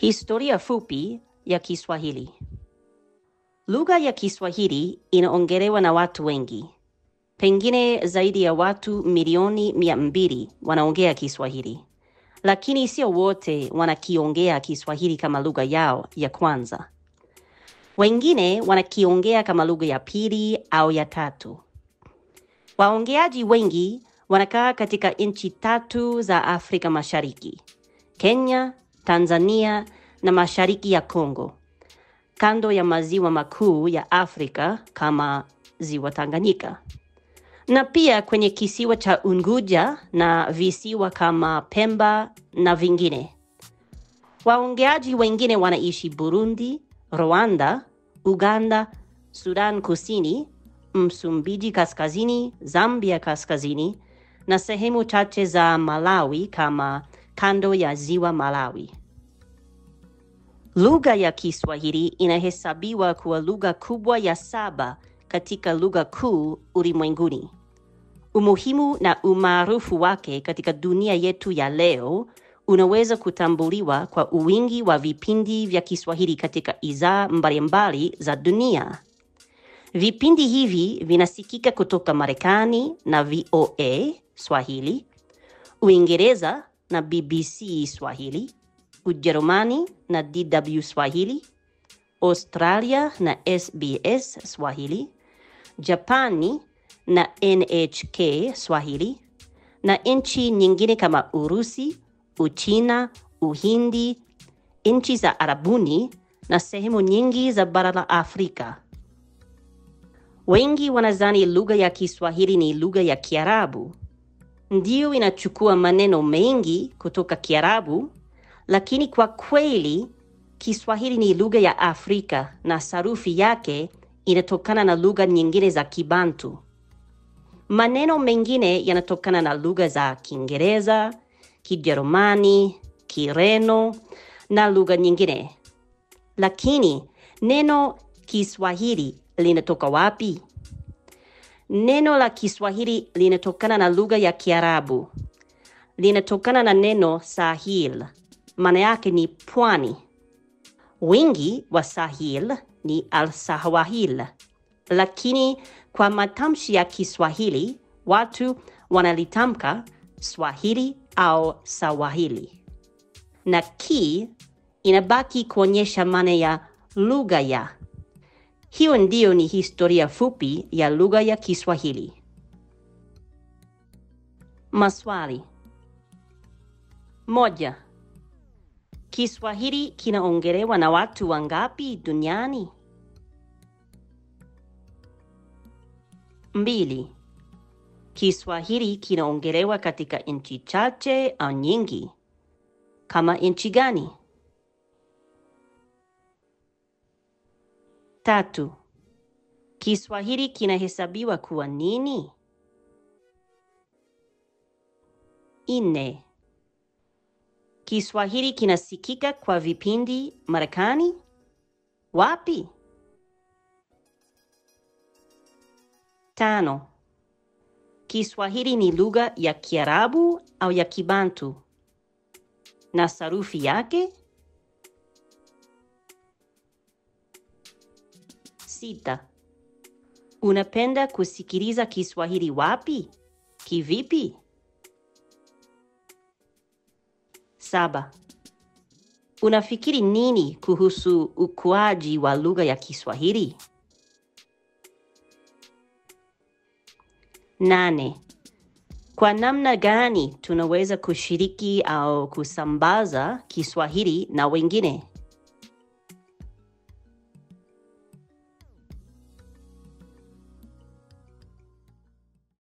Historia fupi ya Kiswahili. Lugha ya Kiswahili inaongelewa na watu wengi. Pengine zaidi ya watu milioni 200 wanaongea Kiswahili. Lakini sio wote wanakiongea Kiswahili kama lugha yao ya kwanza. Wengine wanakiongea kama lugha ya pili au ya tatu. Waongeaji wengi wanakaa katika nchi 3 za Afrika Mashariki: Kenya, Tanzania na mashariki ya Kongo, kando ya maziwa makuu ya Afrika kama ziwa Tanganyika, na pia kwenye kisiwa cha Unguja na visiwa kama Pemba na vingine. Waongeaji wengine wanaishi Burundi, Rwanda, Uganda, Sudan Kusini, Msumbiji Kaskazini, Zambia Kaskazini na sehemu chache za Malawi kama kando ya ziwa Malawi. Lugha ya Kiswahili inahesabiwa kuwa lugha kubwa ya 7 katika lugha kuu ulimwenguni. Umuhimu na umaarufu wake katika dunia yetu ya leo unaweza kutambuliwa kwa wingi wa vipindi vya Kiswahili katika idhaa mbalimbali za dunia. Vipindi hivi vinasikika kutoka Marekani na VOA Swahili, Uingereza na BBC Swahili, Ujerumani na DW Swahili, Australia na SBS Swahili, Japani na NHK Swahili, na nchi nyingine kama Urusi, Uchina, Uhindi, nchi za Arabuni na sehemu nyingi za bara la Afrika. Wengi wanadhani lugha ya Kiswahili ni lugha ya Kiarabu. Ndiyo, inachukua maneno mengi kutoka Kiarabu, lakini kwa kweli Kiswahili ni lugha ya Afrika na sarufi yake inatokana na lugha nyingine za Kibantu. Maneno mengine yanatokana na lugha za Kiingereza, Kijerumani, Kireno na lugha nyingine. Lakini neno Kiswahili linatoka wapi? Neno la Kiswahili linatokana na lugha ya Kiarabu. Linatokana na neno Sahil. Maana yake ni pwani. Wingi wa Sahil ni Al-Sawahil. Lakini kwa matamshi ya Kiswahili, watu wanalitamka Swahili au Sawahili. Na ki inabaki kuonyesha maana ya lugha ya. Hiyo ndiyo ni historia fupi ya lugha ya Kiswahili. Maswali. 1. Kiswahili kinaongelewa na watu wangapi duniani? 2. Kiswahili kinaongelewa katika nchi chache au nyingi? Kama nchi gani? 3. Kiswahili kinahesabiwa kuwa nini? 4. Kiswahili kinasikika kwa vipindi Marekani? Wapi? 5. Kiswahili ni lugha ya Kiarabu au ya Kibantu? Na sarufi yake? 6. Unapenda kusikiliza Kiswahili wapi? Kivipi? 7. Unafikiri nini kuhusu ukuaji wa lugha ya Kiswahili? 8. Kwa namna gani tunaweza kushiriki au kusambaza Kiswahili na wengine?